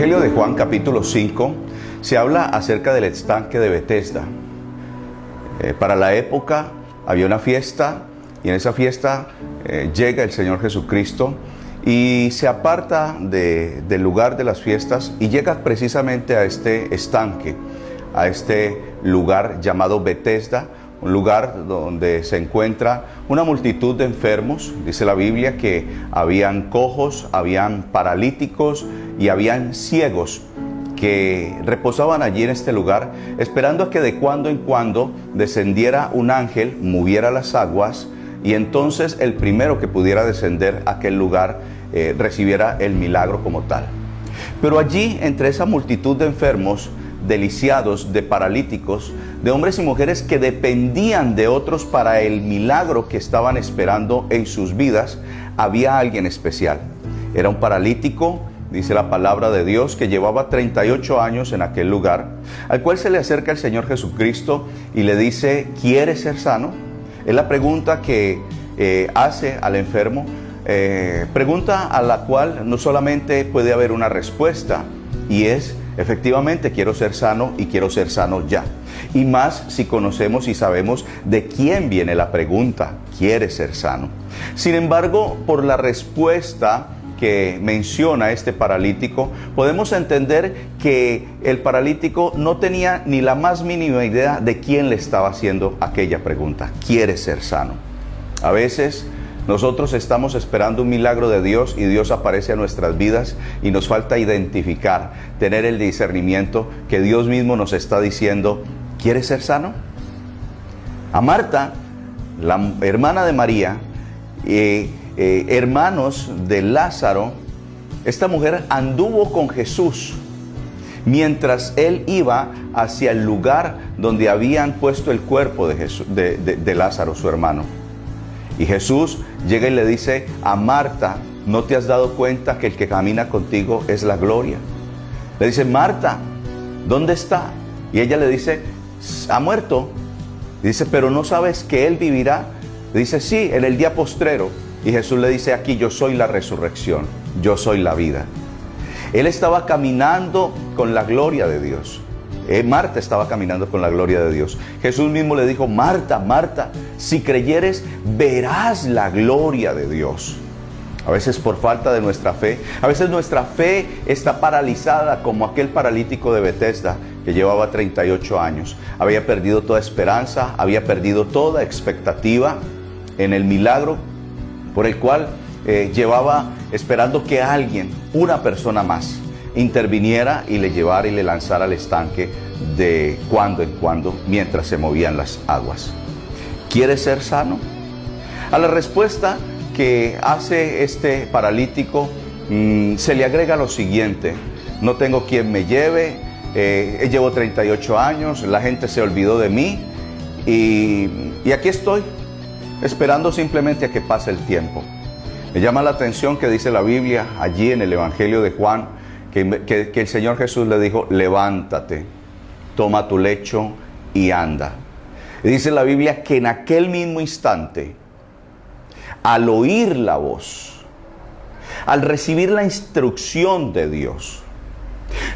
Evangelio de Juan, capítulo 5, se habla acerca del estanque de Betesda. Para la época había una fiesta y en esa fiesta llega el Señor Jesucristo y se aparta del lugar de las fiestas y llega precisamente a este estanque, a este lugar llamado Betesda, un lugar donde se encuentra una multitud de enfermos. Dice la Biblia que habían cojos, habían paralíticos y habían ciegos que reposaban allí en este lugar, esperando a que de cuando en cuando descendiera un ángel, moviera las aguas, y entonces el primero que pudiera descender a aquel lugar recibiera el milagro como tal. Pero allí, entre esa multitud de enfermos, de lisiados, de paralíticos, de hombres y mujeres que dependían de otros para el milagro que estaban esperando en sus vidas, había alguien especial. Era un paralítico, dice la palabra de Dios, que llevaba 38 años en aquel lugar, al cual se le acerca el Señor Jesucristo y le dice: ¿quieres ser sano? Es la pregunta que hace al enfermo, pregunta a la cual no solamente puede haber una respuesta, y es: efectivamente quiero ser sano y quiero ser sano ya. Y más si conocemos y sabemos de quién viene la pregunta: ¿quieres ser sano? Sin embargo, por la respuesta que menciona este paralítico, podemos entender que el paralítico no tenía ni la más mínima idea de quién le estaba haciendo aquella pregunta: ¿quieres ser sano? A veces nosotros estamos esperando un milagro de Dios y Dios aparece a nuestras vidas y nos falta identificar, tener el discernimiento que Dios mismo nos está diciendo: ¿quieres ser sano? A Marta, la hermana de María, hermanos de Lázaro, esta mujer anduvo con Jesús mientras él iba hacia el lugar donde habían puesto el cuerpo de Lázaro, su hermano. Y Jesús llega y le dice a Marta: ¿no te has dado cuenta que el que camina contigo es la gloria? Le dice: Marta, ¿dónde está? Y ella le dice: ha muerto. Y dice: pero ¿no sabes que él vivirá? Le dice: sí, en el día postrero. Y Jesús le dice aquí: yo soy la resurrección, yo soy la vida. Él estaba caminando con la gloria de Dios. Marta estaba caminando con la gloria de Dios. Jesús mismo le dijo: Marta, Marta, si creyeres, verás la gloria de Dios. A veces por falta de nuestra fe, a veces nuestra fe está paralizada, como aquel paralítico de Betesda que llevaba 38 años. Había perdido toda esperanza, había perdido toda expectativa en el milagro por el cual llevaba esperando que alguien, una persona más, interviniera y le llevara y le lanzara al estanque de cuando en cuando mientras se movían las aguas. ¿Quieres ser sano? A la respuesta que hace este paralítico se le agrega lo siguiente: no tengo quien me lleve, llevo 38 años, la gente se olvidó de mí y aquí estoy, esperando simplemente a que pase el tiempo. Me llama la atención que dice la Biblia allí en el Evangelio de Juan que el Señor Jesús le dijo: levántate, toma tu lecho y anda. Y dice la Biblia que en aquel mismo instante, al oír la voz, al recibir la instrucción de Dios,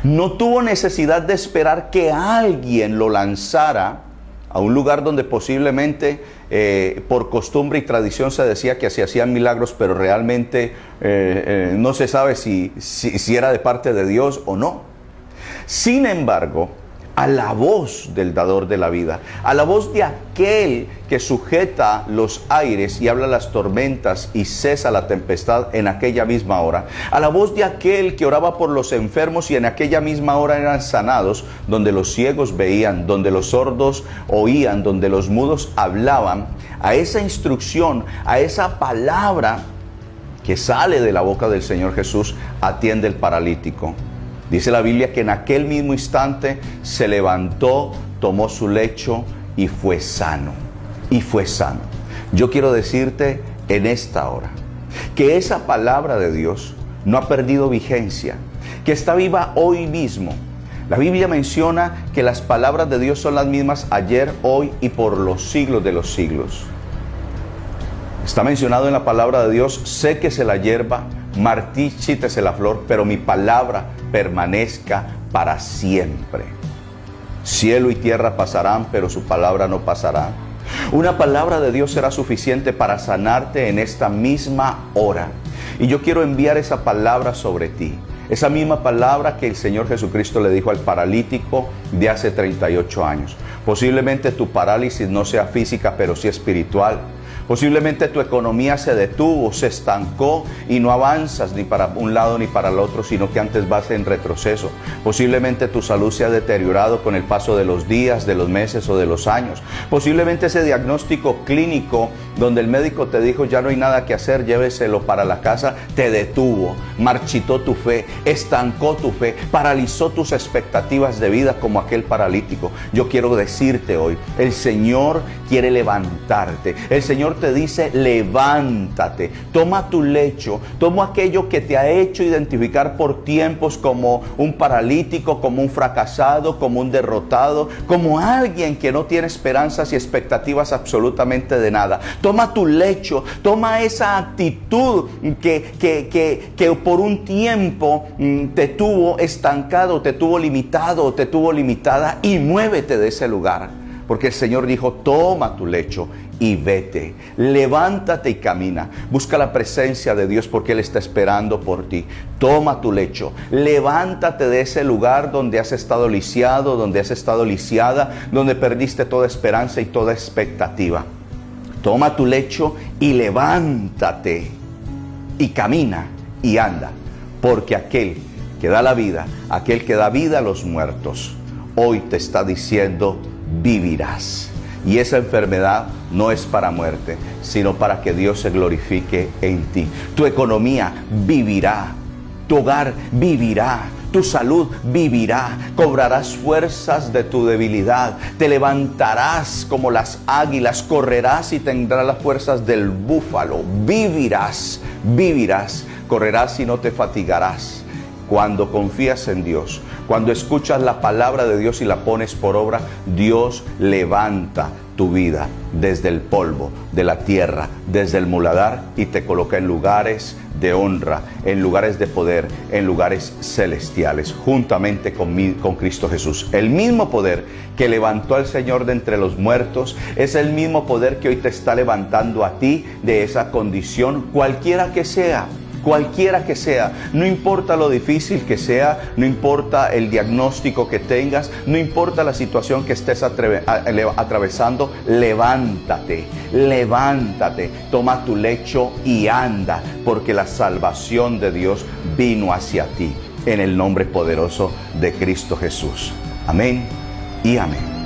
no tuvo necesidad de esperar que alguien lo lanzara a un lugar donde posiblemente por costumbre y tradición se decía que se hacían milagros, pero realmente no se sabe si era de parte de Dios o no. Sin embargo, a la voz del dador de la vida, a la voz de aquel que sujeta los aires y habla las tormentas y cesa la tempestad en aquella misma hora, a la voz de aquel que oraba por los enfermos y en aquella misma hora eran sanados, donde los ciegos veían, donde los sordos oían, donde los mudos hablaban, a esa instrucción, a esa palabra que sale de la boca del Señor Jesús, atiende el paralítico. Dice la Biblia que en aquel mismo instante se levantó, tomó su lecho y fue sano. Y fue sano. Yo quiero decirte en esta hora que esa palabra de Dios no ha perdido vigencia, que está viva hoy mismo. La Biblia menciona que las palabras de Dios son las mismas ayer, hoy y por los siglos de los siglos. Está mencionado en la palabra de Dios: séquese la hierba, marchítese la flor, pero mi palabra permanezca para siempre. Cielo y tierra pasarán, pero su palabra no pasará. Una palabra de Dios será suficiente para sanarte en esta misma hora. Y yo quiero enviar esa palabra sobre ti. Esa misma palabra que el Señor Jesucristo le dijo al paralítico de hace 38 años. Posiblemente tu parálisis no sea física, pero sí espiritual. Posiblemente tu economía se detuvo, se estancó y no avanzas ni para un lado ni para el otro, sino que antes vas en retroceso. Posiblemente tu salud se ha deteriorado con el paso de los días, de los meses o de los años. Posiblemente ese diagnóstico clínico donde el médico te dijo ya no hay nada que hacer, lléveselo para la casa, te detuvo, marchitó tu fe, estancó tu fe, paralizó tus expectativas de vida como aquel paralítico. Yo quiero decirte hoy, el Señor quiere levantarte. El Señor te dice, levántate, toma tu lecho, toma aquello que te ha hecho identificar por tiempos como un paralítico, como un fracasado, como un derrotado, como alguien que no tiene esperanzas y expectativas absolutamente de nada. Toma tu lecho, toma esa actitud que por un tiempo te tuvo estancado, te tuvo limitado, te tuvo limitada, y muévete de ese lugar. Porque el Señor dijo, toma tu lecho y vete, levántate y camina. Busca la presencia de Dios porque Él está esperando por ti. Toma tu lecho, levántate de ese lugar donde has estado lisiado, donde has estado lisiada, donde perdiste toda esperanza y toda expectativa. Toma tu lecho y levántate y camina y anda, porque aquel que da la vida, aquel que da vida a los muertos, hoy te está diciendo, vivirás. Y esa enfermedad no es para muerte, sino para que Dios se glorifique en ti. Tu economía vivirá, tu hogar vivirá, tu salud vivirá, cobrarás fuerzas de tu debilidad, te levantarás como las águilas, correrás y tendrás las fuerzas del búfalo, vivirás, vivirás, correrás y no te fatigarás. Cuando confías en Dios, cuando escuchas la palabra de Dios y la pones por obra, Dios levanta tu vida desde el polvo de la tierra, desde el muladar, y te coloca en lugares de honra, en lugares de poder, en lugares celestiales, juntamente con Cristo Jesús. El mismo poder que levantó al Señor de entre los muertos es el mismo poder que hoy te está levantando a ti de esa condición, cualquiera que sea. Cualquiera que sea, no importa lo difícil que sea, no importa el diagnóstico que tengas, no importa la situación que estés atravesando, levántate, levántate, toma tu lecho y anda, porque la salvación de Dios vino hacia ti, en el nombre poderoso de Cristo Jesús. Amén y amén.